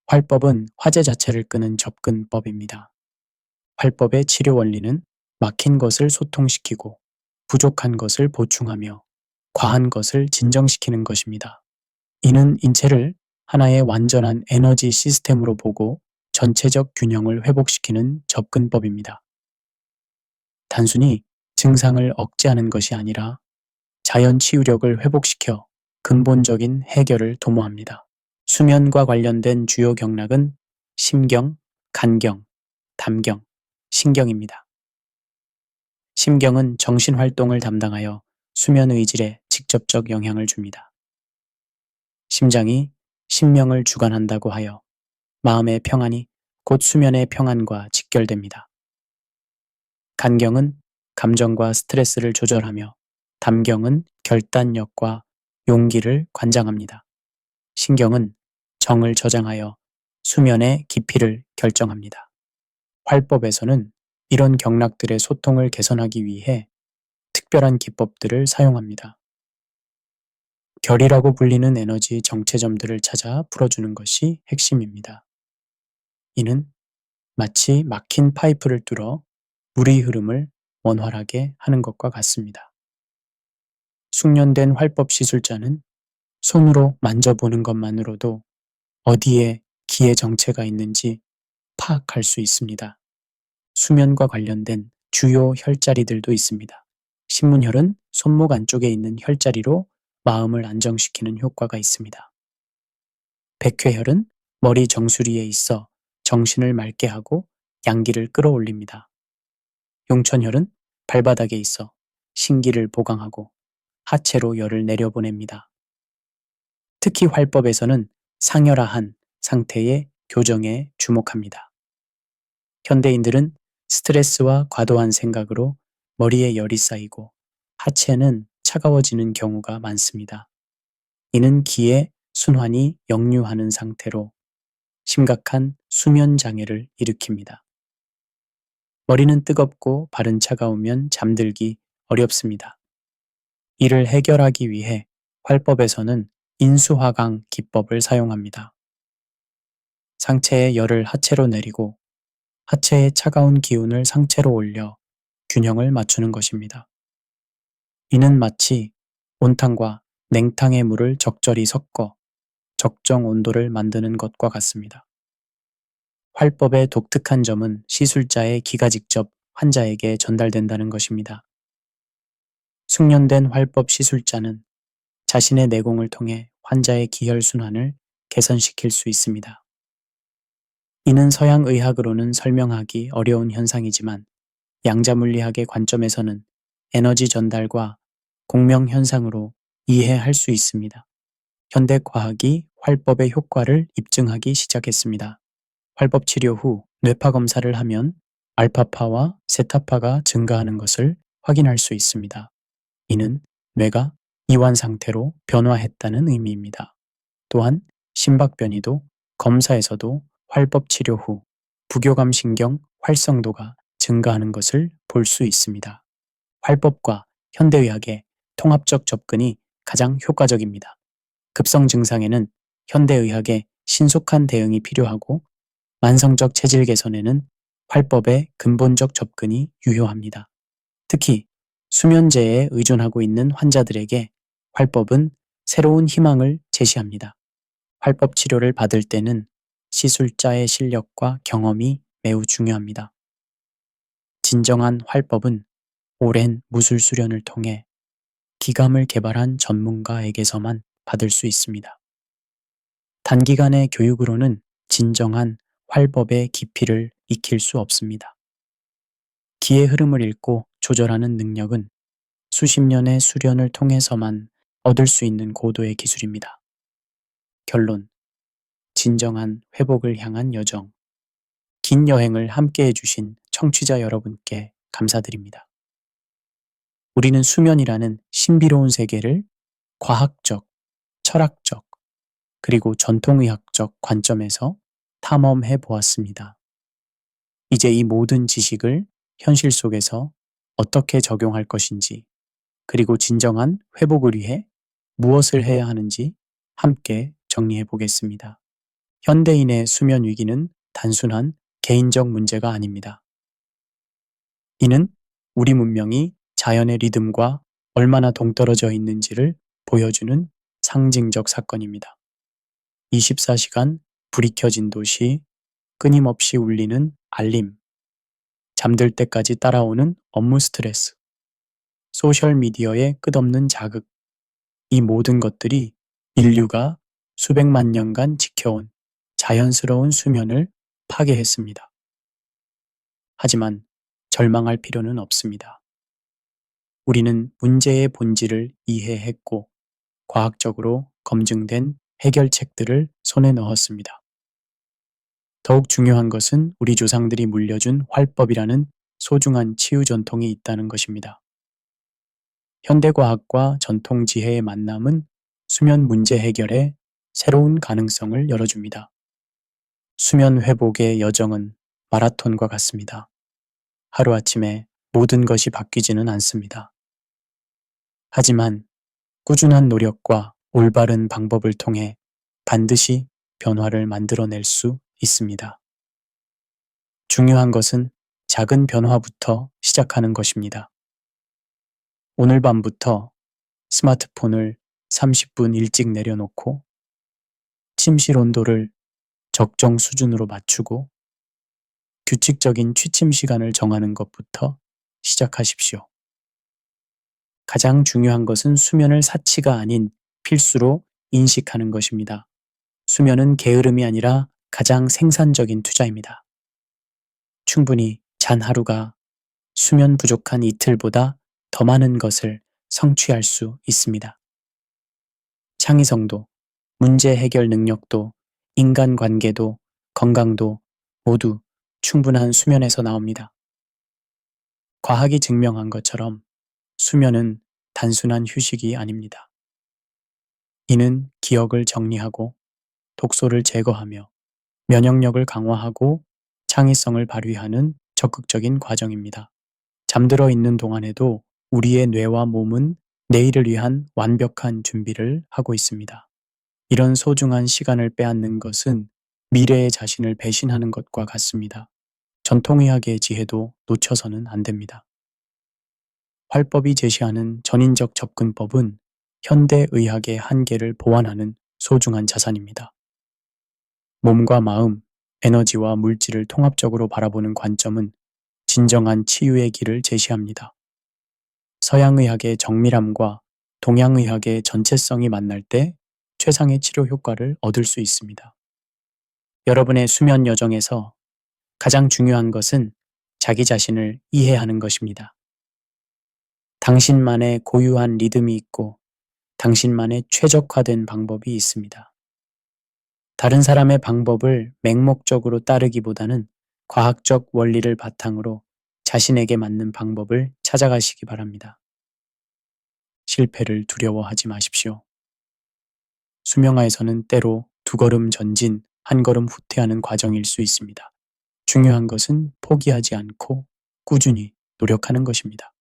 활법은 화재 자체를 끄는 접근법입니다. 활법의 치료 원리는 막힌 것을 소통시키고 부족한 것을 보충하며 과한 것을 진정시키는 것입니다. 이는 인체를 하나의 완전한 에너지 시스템으로 보고 전체적 균형을 회복시키는 접근법입니다. 단순히 증상을 억제하는 것이 아니라 자연 치유력을 회복시켜 근본적인 해결을 도모합니다. 수면과 관련된 주요 경락은 심경, 간경, 담경, 신경입니다. 심경은 정신활동을 담당하여 수면 의질에 직접적 영향을 줍니다. 심장이 신명을 주관한다고 하여 마음의 평안이 곧 수면의 평안과 직결됩니다. 간경은 감정과 스트레스를 조절하며 담경은 결단력과 용기를 관장합니다. 신경은 정을 저장하여 수면의 깊이를 결정합니다. 활법에서는 이런 경락들의 소통을 개선하기 위해 특별한 기법들을 사용합니다. 결이라고 불리는 에너지 정체점들을 찾아 풀어주는 것이 핵심입니다. 이는 마치 막힌 파이프를 뚫어 물의 흐름을 원활하게 하는 것과 같습니다. 숙련된 활법 시술자는 손으로 만져보는 것만으로도 어디에 기의 정체가 있는지 파악할 수 있습니다. 수면과 관련된 주요 혈자리들도 있습니다. 신문혈은 손목 안쪽에 있는 혈자리로 마음을 안정시키는 효과가 있습니다. 백회혈은 머리 정수리에 있어 정신을 맑게 하고 양기를 끌어올립니다. 용천혈은 발바닥에 있어 신기를 보강하고 하체로 열을 내려보냅니다. 특히 활법에서는 상열화한 상태의 교정에 주목합니다. 현대인들은 스트레스와 과도한 생각으로 머리에 열이 쌓이고 하체는 차가워지는 경우가 많습니다. 이는 기의 순환이 역류하는 상태로 심각한 수면 장애를 일으킵니다. 머리는 뜨겁고 발은 차가우면 잠들기 어렵습니다. 이를 해결하기 위해 활법에서는 인수화강 기법을 사용합니다. 상체의 열을 하체로 내리고 하체의 차가운 기운을 상체로 올려 균형을 맞추는 것입니다. 이는 마치 온탕과 냉탕의 물을 적절히 섞어 적정 온도를 만드는 것과 같습니다. 활법의 독특한 점은 시술자의 기가 직접 환자에게 전달된다는 것입니다. 숙련된 활법 시술자는 자신의 내공을 통해 환자의 기혈순환을 개선시킬 수 있습니다. 이는 서양의학으로는 설명하기 어려운 현상이지만 양자물리학의 관점에서는 에너지 전달과 공명 현상으로 이해할 수 있습니다. 현대 과학이 활법의 효과를 입증하기 시작했습니다. 활법 치료 후 뇌파 검사를 하면 알파파와 세타파가 증가하는 것을 확인할 수 있습니다. 이는 뇌가 이완 상태로 변화했다는 의미입니다. 또한 심박변이도 검사에서도 활법 치료 후 부교감 신경 활성도가 증가하는 것을 볼 수 있습니다. 활법과 현대의학의 통합적 접근이 가장 효과적입니다. 급성 증상에는 현대의학의 신속한 대응이 필요하고 만성적 체질 개선에는 활법의 근본적 접근이 유효합니다. 특히 수면제에 의존하고 있는 환자들에게 활법은 새로운 희망을 제시합니다. 활법 치료를 받을 때는 시술자의 실력과 경험이 매우 중요합니다. 진정한 활법은 오랜 무술 수련을 통해 기감을 개발한 전문가에게서만 받을 수 있습니다. 단기간의 교육으로는 진정한 활법의 깊이를 익힐 수 없습니다. 기의 흐름을 읽고 조절하는 능력은 수십 년의 수련을 통해서만 얻을 수 있는 고도의 기술입니다. 결론. 진정한 회복을 향한 여정. 긴 여행을 함께 해주신 청취자 여러분께 감사드립니다. 우리는 수면이라는 신비로운 세계를 과학적, 철학적, 그리고 전통의학적 관점에서 탐험해 보았습니다. 이제 이 모든 지식을 현실 속에서 어떻게 적용할 것인지, 그리고 진정한 회복을 위해 무엇을 해야 하는지 함께 정리해 보겠습니다. 현대인의 수면 위기는 단순한 개인적 문제가 아닙니다. 이는 우리 문명이 자연의 리듬과 얼마나 동떨어져 있는지를 보여주는 상징적 사건입니다. 24시간 불이 켜진 도시, 끊임없이 울리는 알림, 잠들 때까지 따라오는 업무 스트레스, 소셜미디어의 끝없는 자극, 이 모든 것들이 인류가 수백만 년간 지켜온 자연스러운 수면을 파괴했습니다. 하지만 절망할 필요는 없습니다. 우리는 문제의 본질을 이해했고 과학적으로 검증된 해결책들을 손에 넣었습니다. 더욱 중요한 것은 우리 조상들이 물려준 활법이라는 소중한 치유 전통이 있다는 것입니다. 현대과학과 전통 지혜의 만남은 수면 문제 해결에 새로운 가능성을 열어줍니다. 수면 회복의 여정은 마라톤과 같습니다. 하루아침에 모든 것이 바뀌지는 않습니다. 하지만 꾸준한 노력과 올바른 방법을 통해 반드시 변화를 만들어낼 수 있습니다. 중요한 것은 작은 변화부터 시작하는 것입니다. 오늘 밤부터 스마트폰을 30분 일찍 내려놓고 침실 온도를 적정 수준으로 맞추고 규칙적인 취침 시간을 정하는 것부터 시작하십시오. 가장 중요한 것은 수면을 사치가 아닌 필수로 인식하는 것입니다. 수면은 게으름이 아니라 가장 생산적인 투자입니다. 충분히 잔 하루가 수면 부족한 이틀보다 더 많은 것을 성취할 수 있습니다. 창의성도, 문제 해결 능력도, 인간관계도, 건강도 모두 충분한 수면에서 나옵니다. 과학이 증명한 것처럼 수면은 단순한 휴식이 아닙니다. 이는 기억을 정리하고 독소를 제거하며 면역력을 강화하고 창의성을 발휘하는 적극적인 과정입니다. 잠들어 있는 동안에도 우리의 뇌와 몸은 내일을 위한 완벽한 준비를 하고 있습니다. 이런 소중한 시간을 빼앗는 것은 미래의 자신을 배신하는 것과 같습니다. 전통의학의 지혜도 놓쳐서는 안 됩니다. 활법이 제시하는 전인적 접근법은 현대의학의 한계를 보완하는 소중한 자산입니다. 몸과 마음, 에너지와 물질을 통합적으로 바라보는 관점은 진정한 치유의 길을 제시합니다. 서양의학의 정밀함과 동양의학의 전체성이 만날 때 최상의 치료 효과를 얻을 수 있습니다. 여러분의 수면 여정에서 가장 중요한 것은 자기 자신을 이해하는 것입니다. 당신만의 고유한 리듬이 있고 당신만의 최적화된 방법이 있습니다. 다른 사람의 방법을 맹목적으로 따르기보다는 과학적 원리를 바탕으로 자신에게 맞는 방법을 찾아가시기 바랍니다. 실패를 두려워하지 마십시오. 수명화에서는 때로 두 걸음 전진, 한 걸음 후퇴하는 과정일 수 있습니다. 중요한 것은 포기하지 않고 꾸준히 노력하는 것입니다.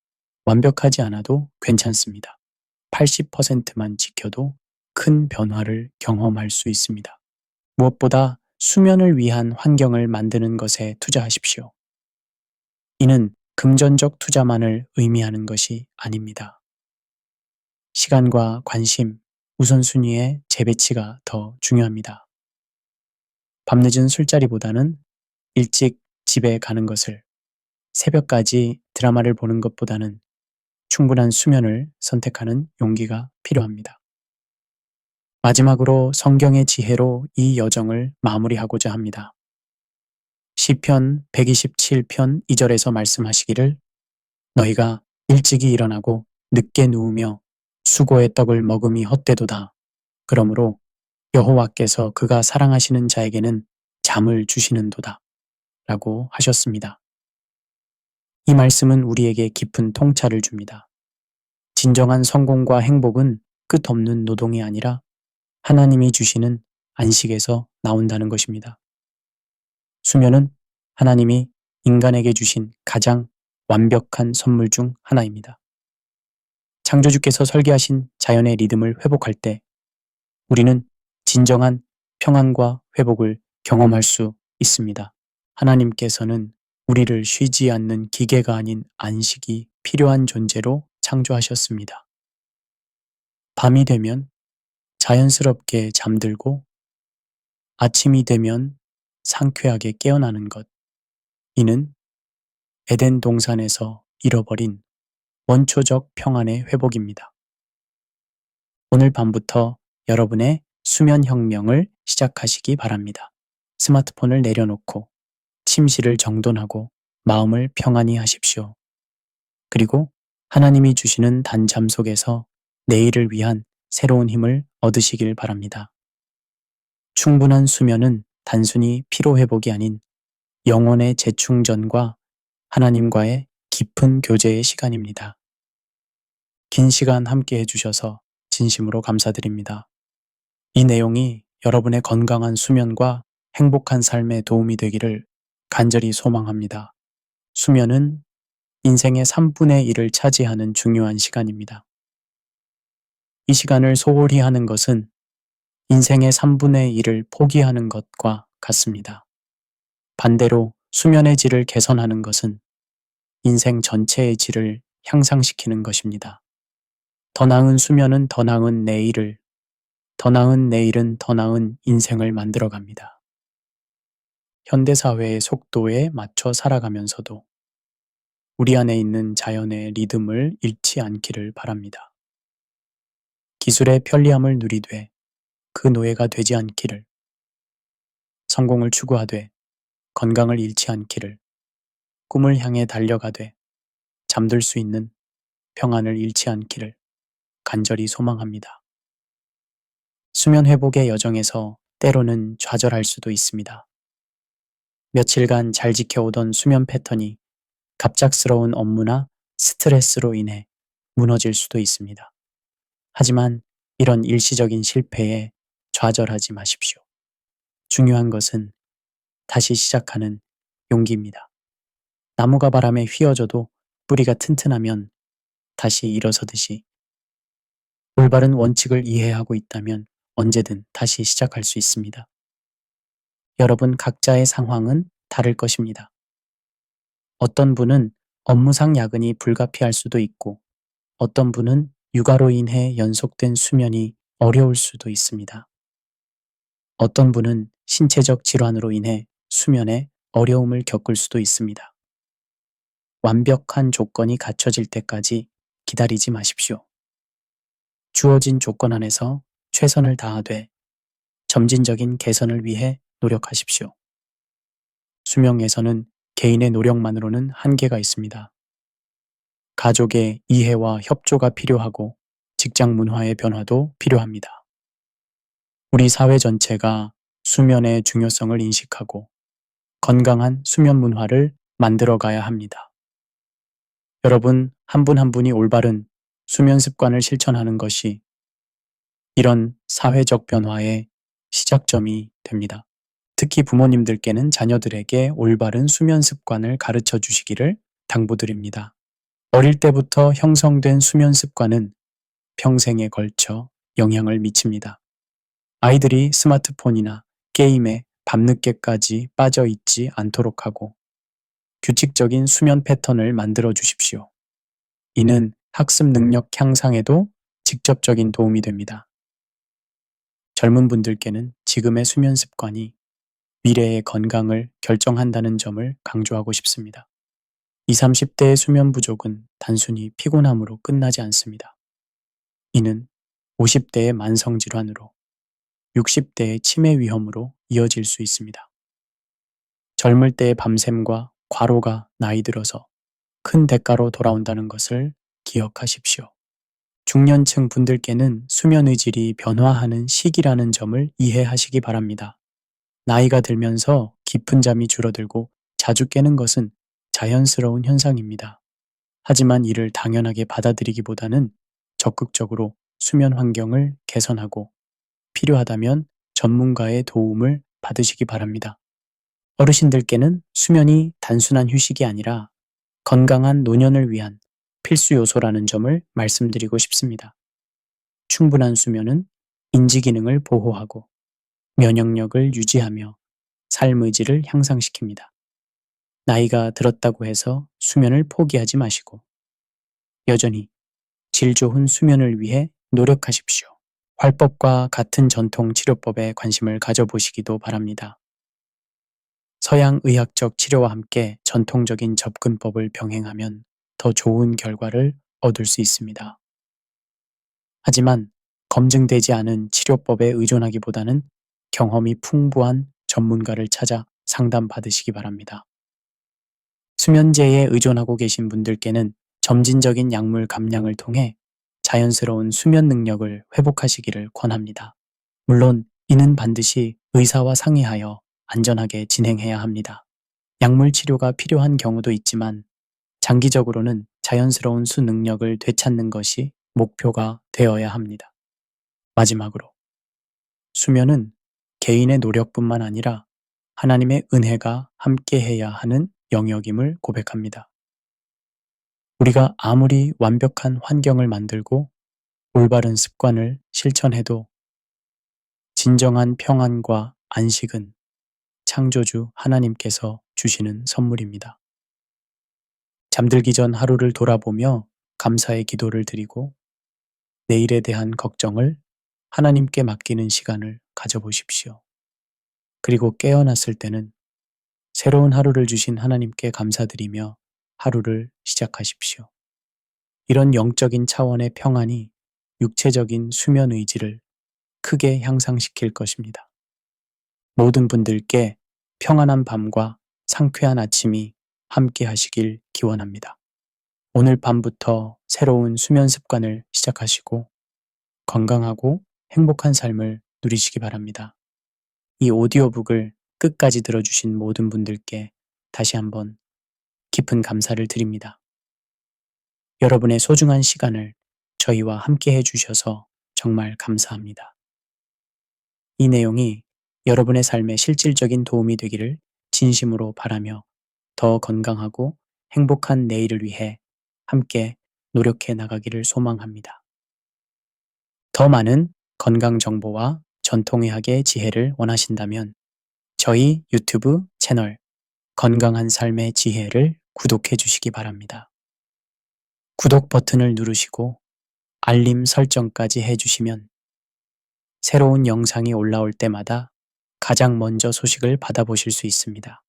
완벽하지 않아도 괜찮습니다. 80%만 지켜도 큰 변화를 경험할 수 있습니다. 무엇보다 수면을 위한 환경을 만드는 것에 투자하십시오. 이는 금전적 투자만을 의미하는 것이 아닙니다. 시간과 관심, 우선순위의 재배치가 더 중요합니다. 밤늦은 술자리보다는 일찍 집에 가는 것을, 새벽까지 드라마를 보는 것보다는 충분한 수면을 선택하는 용기가 필요합니다. 마지막으로 성경의 지혜로 이 여정을 마무리하고자 합니다. 시편 127편 2절에서 말씀하시기를 너희가 일찍이 일어나고 늦게 누우며 수고의 떡을 먹음이 헛되도다. 그러므로 여호와께서 그가 사랑하시는 자에게는 잠을 주시는도다. 라고 하셨습니다. 이 말씀은 우리에게 깊은 통찰을 줍니다. 진정한 성공과 행복은 끝없는 노동이 아니라 하나님이 주시는 안식에서 나온다는 것입니다. 수면은 하나님이 인간에게 주신 가장 완벽한 선물 중 하나입니다. 창조주께서 설계하신 자연의 리듬을 회복할 때 우리는 진정한 평안과 회복을 경험할 수 있습니다. 하나님께서는 우리를 쉬지 않는 기계가 아닌 안식이 필요한 존재로 창조하셨습니다. 밤이 되면 자연스럽게 잠들고 아침이 되면 상쾌하게 깨어나는 것. 이는 에덴 동산에서 잃어버린 원초적 평안의 회복입니다. 오늘 밤부터 여러분의 수면 혁명을 시작하시기 바랍니다. 스마트폰을 내려놓고 침실을 정돈하고 마음을 평안히 하십시오. 그리고 하나님이 주시는 단잠 속에서 내일을 위한 새로운 힘을 얻으시길 바랍니다. 충분한 수면은 단순히 피로 회복이 아닌 영혼의 재충전과 하나님과의 깊은 교제의 시간입니다. 긴 시간 함께 해주셔서 진심으로 감사드립니다. 이 내용이 여러분의 건강한 수면과 행복한 삶에 도움이 되기를 간절히 소망합니다. 수면은 인생의 3분의 1을 차지하는 중요한 시간입니다. 이 시간을 소홀히 하는 것은 인생의 3분의 1을 포기하는 것과 같습니다. 반대로 수면의 질을 개선하는 것은 인생 전체의 질을 향상시키는 것입니다. 더 나은 수면은 더 나은 내일을, 더 나은 내일은 더 나은 인생을 만들어갑니다. 현대사회의 속도에 맞춰 살아가면서도 우리 안에 있는 자연의 리듬을 잃지 않기를 바랍니다. 기술의 편리함을 누리되 그 노예가 되지 않기를, 성공을 추구하되 건강을 잃지 않기를, 꿈을 향해 달려가되 잠들 수 있는 평안을 잃지 않기를 간절히 소망합니다. 수면 회복의 여정에서 때로는 좌절할 수도 있습니다. 며칠간 잘 지켜오던 수면 패턴이 갑작스러운 업무나 스트레스로 인해 무너질 수도 있습니다. 하지만 이런 일시적인 실패에 좌절하지 마십시오. 중요한 것은 다시 시작하는 용기입니다. 나무가 바람에 휘어져도 뿌리가 튼튼하면 다시 일어서듯이 올바른 원칙을 이해하고 있다면 언제든 다시 시작할 수 있습니다. 여러분 각자의 상황은 다를 것입니다. 어떤 분은 업무상 야근이 불가피할 수도 있고 어떤 분은 육아로 인해 연속된 수면이 어려울 수도 있습니다. 어떤 분은 신체적 질환으로 인해 수면에 어려움을 겪을 수도 있습니다. 완벽한 조건이 갖춰질 때까지 기다리지 마십시오. 주어진 조건 안에서 최선을 다하되 점진적인 개선을 위해 노력하십시오. 수명에서는 개인의 노력만으로는 한계가 있습니다. 가족의 이해와 협조가 필요하고 직장 문화의 변화도 필요합니다. 우리 사회 전체가 수면의 중요성을 인식하고 건강한 수면 문화를 만들어 가야 합니다. 여러분 한 분 한 분이 올바른 수면 습관을 실천하는 것이 이런 사회적 변화의 시작점이 됩니다. 특히 부모님들께는 자녀들에게 올바른 수면 습관을 가르쳐 주시기를 당부드립니다. 어릴 때부터 형성된 수면 습관은 평생에 걸쳐 영향을 미칩니다. 아이들이 스마트폰이나 게임에 밤늦게까지 빠져 있지 않도록 하고 규칙적인 수면 패턴을 만들어 주십시오. 이는 학습 능력 향상에도 직접적인 도움이 됩니다. 젊은 분들께는 지금의 수면 습관이 미래의 건강을 결정한다는 점을 강조하고 싶습니다. 20, 30대의 수면 부족은 단순히 피곤함으로 끝나지 않습니다. 이는 50대의 만성질환으로 60대의 치매 위험으로 이어질 수 있습니다. 젊을 때의 밤샘과 과로가 나이 들어서 큰 대가로 돌아온다는 것을 기억하십시오. 중년층 분들께는 수면 의질이 변화하는 시기라는 점을 이해하시기 바랍니다. 나이가 들면서 깊은 잠이 줄어들고 자주 깨는 것은 자연스러운 현상입니다. 하지만 이를 당연하게 받아들이기보다는 적극적으로 수면 환경을 개선하고 필요하다면 전문가의 도움을 받으시기 바랍니다. 어르신들께는 수면이 단순한 휴식이 아니라 건강한 노년을 위한 필수 요소라는 점을 말씀드리고 싶습니다. 충분한 수면은 인지 기능을 보호하고 면역력을 유지하며 삶의 질을 향상시킵니다. 나이가 들었다고 해서 수면을 포기하지 마시고 여전히 질 좋은 수면을 위해 노력하십시오. 활법과 같은 전통 치료법에 관심을 가져보시기도 바랍니다. 서양 의학적 치료와 함께 전통적인 접근법을 병행하면 더 좋은 결과를 얻을 수 있습니다. 하지만 검증되지 않은 치료법에 의존하기보다는 경험이 풍부한 전문가를 찾아 상담받으시기 바랍니다. 수면제에 의존하고 계신 분들께는 점진적인 약물 감량을 통해 자연스러운 수면 능력을 회복하시기를 권합니다. 물론 이는 반드시 의사와 상의하여 안전하게 진행해야 합니다. 약물 치료가 필요한 경우도 있지만 장기적으로는 자연스러운 수 능력을 되찾는 것이 목표가 되어야 합니다. 마지막으로 수면은 개인의 노력뿐만 아니라 하나님의 은혜가 함께해야 하는 영역임을 고백합니다. 우리가 아무리 완벽한 환경을 만들고 올바른 습관을 실천해도 진정한 평안과 안식은 창조주 하나님께서 주시는 선물입니다. 잠들기 전 하루를 돌아보며 감사의 기도를 드리고 내일에 대한 걱정을 하나님께 맡기는 시간을 가져보십시오. 그리고 깨어났을 때는 새로운 하루를 주신 하나님께 감사드리며 하루를 시작하십시오. 이런 영적인 차원의 평안이 육체적인 수면 의지를 크게 향상시킬 것입니다. 모든 분들께 평안한 밤과 상쾌한 아침이 함께 하시길 기원합니다. 오늘 밤부터 새로운 수면 습관을 시작하시고 건강하고 행복한 삶을 누리시기 바랍니다. 이 오디오북을 끝까지 들어주신 모든 분들께 다시 한번 깊은 감사를 드립니다. 여러분의 소중한 시간을 저희와 함께 해주셔서 정말 감사합니다. 이 내용이 여러분의 삶에 실질적인 도움이 되기를 진심으로 바라며 더 건강하고 행복한 내일을 위해 함께 노력해 나가기를 소망합니다. 더 많은 건강 정보와 전통의학의 지혜를 원하신다면 저희 유튜브 채널 건강한 삶의 지혜를 구독해 주시기 바랍니다. 구독 버튼을 누르시고 알림 설정까지 해주시면 새로운 영상이 올라올 때마다 가장 먼저 소식을 받아보실 수 있습니다.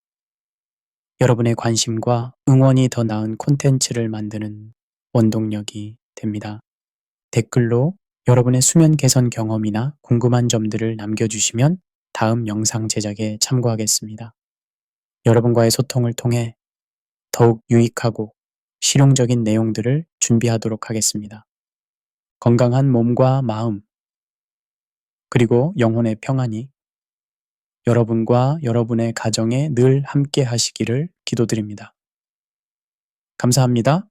여러분의 관심과 응원이 더 나은 콘텐츠를 만드는 원동력이 됩니다. 댓글로 여러분의 수면 개선 경험이나 궁금한 점들을 남겨주시면 다음 영상 제작에 참고하겠습니다. 여러분과의 소통을 통해 더욱 유익하고 실용적인 내용들을 준비하도록 하겠습니다. 건강한 몸과 마음, 그리고 영혼의 평안이 여러분과 여러분의 가정에 늘 함께 하시기를 기도드립니다. 감사합니다.